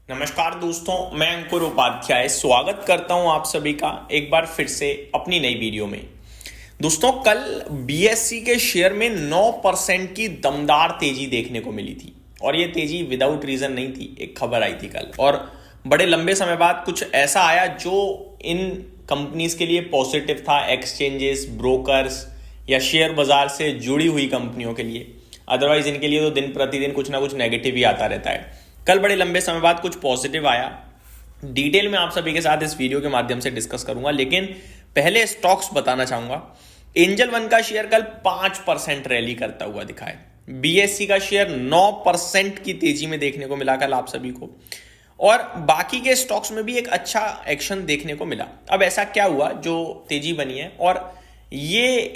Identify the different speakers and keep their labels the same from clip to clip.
Speaker 1: नमस्कार दोस्तों, मैं अंकुर उपाध्याय स्वागत करता हूं आप सभी का एक बार फिर से अपनी नई वीडियो में। दोस्तों, कल बीएसई के शेयर में 9% की दमदार तेजी देखने को मिली थी और ये तेजी विदाउट रीजन नहीं थी। एक खबर आई थी कल और बड़े लंबे समय बाद कुछ ऐसा आया जो इन कंपनीज के लिए पॉजिटिव था, एक्सचेंजेस, ब्रोकर्स या शेयर बाजार से जुड़ी हुई कंपनियों के लिए। अदरवाइज इनके लिए तो दिन प्रतिदिन कुछ ना कुछ नेगेटिव ही आता रहता है। कल बड़े लंबे समय बाद कुछ पॉजिटिव आया। डिटेल में आप सभी के साथ इस वीडियो के माध्यम से डिस्कस करूंगा, लेकिन पहले स्टॉक्स बताना चाहूंगा। एंजल वन का शेयर कल 5% रैली करता हुआ दिखा है। बीएससी का शेयर 9% की तेजी में देखने को मिला कल आप सभी को, और बाकी के स्टॉक्स में भी एक अच्छा एक्शन देखने को मिला। अब ऐसा क्या हुआ जो तेजी बनी है और ये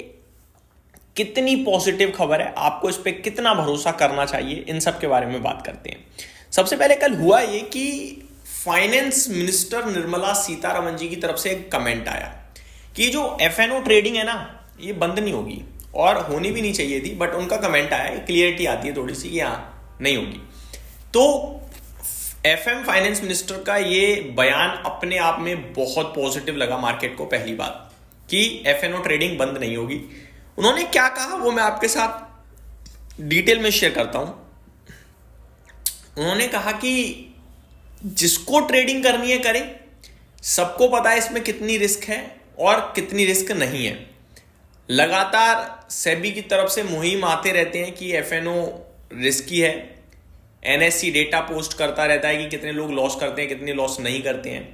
Speaker 1: कितनी पॉजिटिव खबर है, आपको इस पे कितना भरोसा करना चाहिए, इन सब के बारे में बात करते हैं। सबसे पहले कल हुआ ये कि फाइनेंस मिनिस्टर निर्मला सीतारमण जी की तरफ से एक कमेंट आया कि जो एफएनओ ट्रेडिंग है ना, ये बंद नहीं होगी और होनी भी नहीं चाहिए थी, बट उनका कमेंट आया, क्लियरिटी आती है थोड़ी सी कि हाँ नहीं होगी। तो एफएम फाइनेंस मिनिस्टर का ये बयान अपने आप में बहुत पॉजिटिव लगा मार्केट को। पहली बात कि एफएनओ ट्रेडिंग बंद नहीं होगी। उन्होंने क्या कहा वो मैं आपके साथ डिटेल में शेयर करता हूं। उन्होंने कहा कि जिसको ट्रेडिंग करनी है करे, सबको पता है इसमें कितनी रिस्क है और कितनी रिस्क नहीं है। लगातार सेबी की तरफ से मुहिम आते रहते हैं कि एफएनओ रिस्की है। एनएससी डेटा पोस्ट करता रहता है कि कितने लोग लॉस करते हैं, कितने लॉस नहीं करते हैं।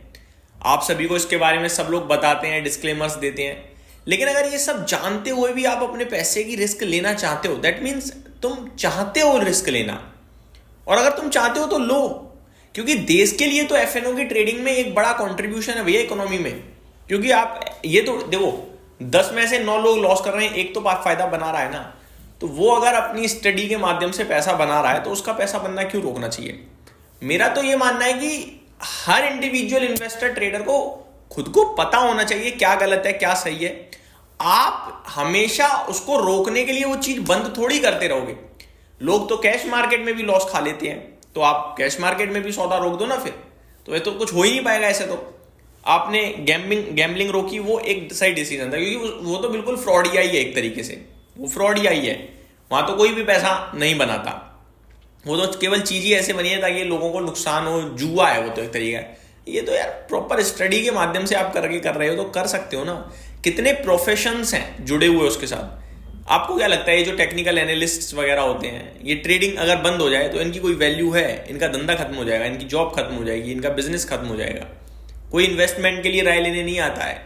Speaker 1: आप सभी को इसके बारे में सब लोग बताते हैं, डिस्क्लेमर्स देते हैं। लेकिन अगर ये सब जानते हुए भी आप अपने पैसे की रिस्क लेना चाहते हो, दैट मीन्स तुम चाहते हो रिस्क लेना, और अगर तुम चाहते हो तो लो, क्योंकि देश के लिए तो एफएनओ की ट्रेडिंग में एक बड़ा कंट्रीब्यूशन है भैया इकोनॉमी में। क्योंकि आप ये तो देखो, 10 में से 9 लोग लॉस कर रहे हैं, एक तो फायदा बना रहा है ना। तो वो अगर अपनी स्टडी के माध्यम से पैसा बना रहा है तो उसका पैसा बनना क्यों रोकना चाहिए। मेरा तो ये मानना है कि हर इंडिविजुअल इन्वेस्टर ट्रेडर को खुद को पता होना चाहिए क्या गलत है क्या सही है। आप हमेशा उसको रोकने के लिए वो चीज बंद थोड़ी करते रहोगे। लोग तो कैश मार्केट में भी लॉस खा लेते हैं, तो आप कैश मार्केट में भी सौदा रोक दो ना, फिर तो ये तो कुछ हो ही नहीं पाएगा। ऐसे तो आपने गैम्बलिंग रोकी, वो एक सही डिसीजन था, क्योंकि वो तो बिल्कुल फ्रॉड ही आई है। एक तरीके से वो फ्रॉड ही आई है। वहां तो कोई भी पैसा नहीं बनाता, वो तो केवल चीज ही ऐसे बनी है ताकि लोगों को नुकसान हो। जुआ है वो तो एक तरीका है। ये तो यार प्रॉपर स्टडी के माध्यम से आप करके कर रहे हो तो कर सकते हो ना। कितने प्रोफेशंस हैं जुड़े हुए उसके साथ। आपको क्या लगता है ये जो टेक्निकल एनालिस्ट्स वगैरह होते हैं, ये ट्रेडिंग अगर बंद हो जाए तो इनकी कोई वैल्यू है? इनका धंधा खत्म हो जाएगा, इनकी जॉब खत्म हो जाएगी, इनका बिजनेस खत्म हो जाएगा। कोई इन्वेस्टमेंट के लिए राय लेने नहीं आता है,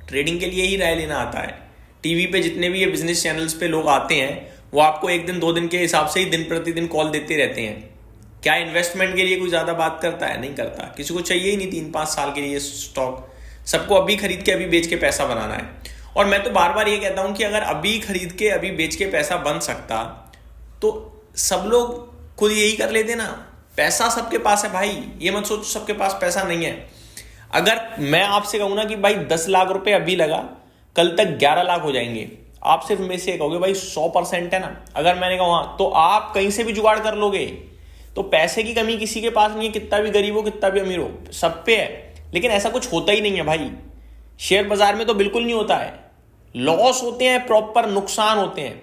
Speaker 1: ट्रेडिंग के लिए ही राय लेना आता है। टीवी पे जितने भी ये बिजनेस चैनल्स पे लोग आते हैं, वो आपको 1 दिन 2 दिन के हिसाब से ही दिन प्रतिदिन कॉल देते रहते हैं। क्या इन्वेस्टमेंट के लिए कोई ज्यादा बात करता है? नहीं करता। किसी को चाहिए ही नहीं 3-5 साल के लिए स्टॉक। सबको अभी खरीद के अभी बेच के पैसा बनाना है। और मैं तो बार बार ये कहता हूं कि अगर अभी खरीद के अभी बेच के पैसा बन सकता तो सब लोग खुद यही कर लेते ना। पैसा सबके पास है भाई, ये मत सोचो सबके पास पैसा नहीं है। अगर मैं आपसे कहूँ ना कि भाई 10 लाख रुपए अभी लगा, कल तक 11 लाख हो जाएंगे, आप सिर्फ में से कहोगे भाई 100% है ना। अगर मैंने कहा तो आप कहीं से भी जुगाड़ कर लोगे। तो पैसे की कमी किसी के पास नहीं है, कितना भी गरीब हो कितना भी अमीर हो, सब पे है। लेकिन ऐसा कुछ होता ही नहीं है भाई। शेयर बाजार में तो बिल्कुल नहीं होता है। लॉस होते हैं, प्रॉपर नुकसान होते हैं।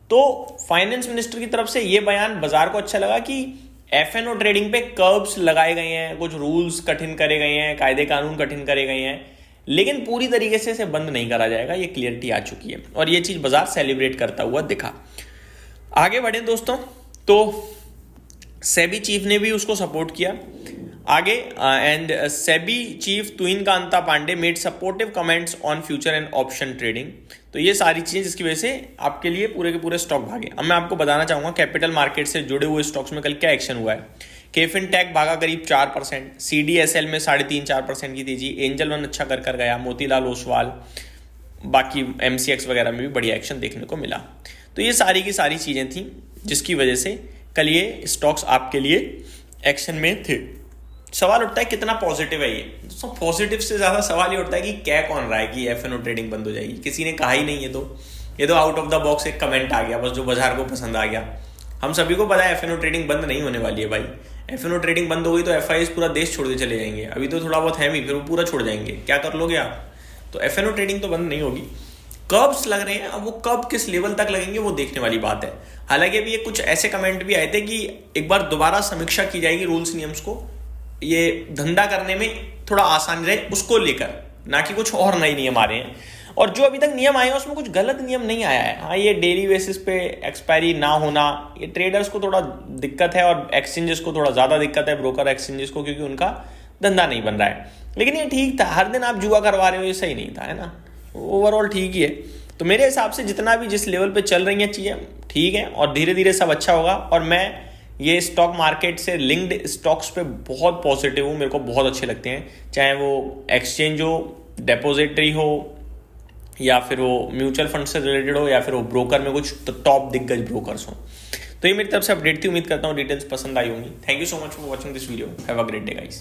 Speaker 1: तो फाइनेंस मिनिस्टर की तरफ से यह बयान बाजार को अच्छा लगा कि एफएनओ ट्रेडिंग पे कर्ब्स लगाए गए हैं, कुछ रूल्स कठिन करे गए हैं, कायदे कानून कठिन करे गए हैं, लेकिन पूरी तरीके से इसे बंद नहीं करा जाएगा। ये क्लियरिटी आ चुकी है और ये चीज बाजार सेलिब्रेट करता हुआ दिखा। आगे बढ़े दोस्तों, तो सेबी चीफ ने भी उसको सपोर्ट किया आगे। And SEBI chief Tuhin Kanta Pandey made supportive comments on future and option trading. तो ये सारी चीजें जिसकी वजह से आपके लिए पूरे के पूरे स्टॉक भागे। अब मैं आपको बताना चाहूंगा कैपिटल मार्केट से जुड़े हुए स्टॉक्स में कल क्या एक्शन हुआ है। केफिन टेक भागा करीब 4%, सीडीएसएल में 3.5-4% की तेजी, एंजल वन अच्छा कर गया, मोतीलाल ओसवाल, बाकी एमसीएक्स वगैरह में भी बढ़िया एक्शन देखने को मिला। तो ये सारी की सारी चीजें थी जिसकी वजह से कल ये स्टॉक्स आपके लिए एक्शन में थे। सवाल उठता है कितना पॉजिटिव है ये। दोस्तों, पॉजिटिव से ज्यादा सवाल ये उठता है कि क्या कौन रहा है कि एफएनओ ट्रेडिंग बंद हो जाएगी। किसी ने कहा ही नहीं। ये तो आउट ऑफ द बॉक्स एक कमेंट आ गया बस, जो बाजार को पसंद आ गया। हम सभी को पता है एफएनओ ट्रेडिंग बंद नहीं होने वाली है भाई। एफएनओ ट्रेडिंग बंद हो गई तो एफआईएस पूरा देश छोड़ के चले जाएंगे। अभी तो थोड़ा बहुत है भी, फिर वो पूरा छोड़ जाएंगे, क्या कर लोगे आप? तो एफएनओ ट्रेडिंग तो बंद नहीं होगी। कर्ब्स लग रहे हैं, अब वो कब किस लेवल तक लगेंगे वो देखने वाली बात है। हालांकि अभी ये कुछ ऐसे कमेंट भी आए थे कि एक बार दोबारा समीक्षा की जाएगी रूल्स नियम्स को, ये धंधा करने में थोड़ा आसान रहे उसको लेकर, ना कि कुछ और नए नियम आ रहे हैं। और जो अभी तक नियम आए हैं उसमें कुछ गलत नियम नहीं आया है। हाँ, ये डेली बेसिस पे एक्सपायरी ना होना, ये ट्रेडर्स को थोड़ा दिक्कत है और एक्सचेंजेस को थोड़ा ज़्यादा दिक्कत है, ब्रोकर एक्सचेंजेस को, क्योंकि उनका धंधा नहीं बन रहा है। लेकिन ये ठीक था, हर दिन आप जुआ करवा रहे हो, ये सही नहीं था, है ना। ओवरऑल ठीक ही है। तो मेरे हिसाब से जितना भी जिस लेवल पे चल रही हैं चीज़ें ठीक है, और धीरे धीरे सब अच्छा होगा। और मैं ये स्टॉक मार्केट से लिंक्ड स्टॉक्स पे बहुत पॉजिटिव हूँ, मेरे को बहुत अच्छे लगते हैं, चाहे वो एक्सचेंज हो, डिपॉजिटरी हो, या फिर वो म्यूचुअल फंड से रिलेटेड हो, या फिर वो ब्रोकर में कुछ तो टॉप दिग्गज ब्रोकर्स हो। तो ये मेरी तरफ से अपडेट थी, उम्मीद करता हूँ डिटेल्स पसंद आई होंगी। Thank you so much for watching this video, have a great day guys.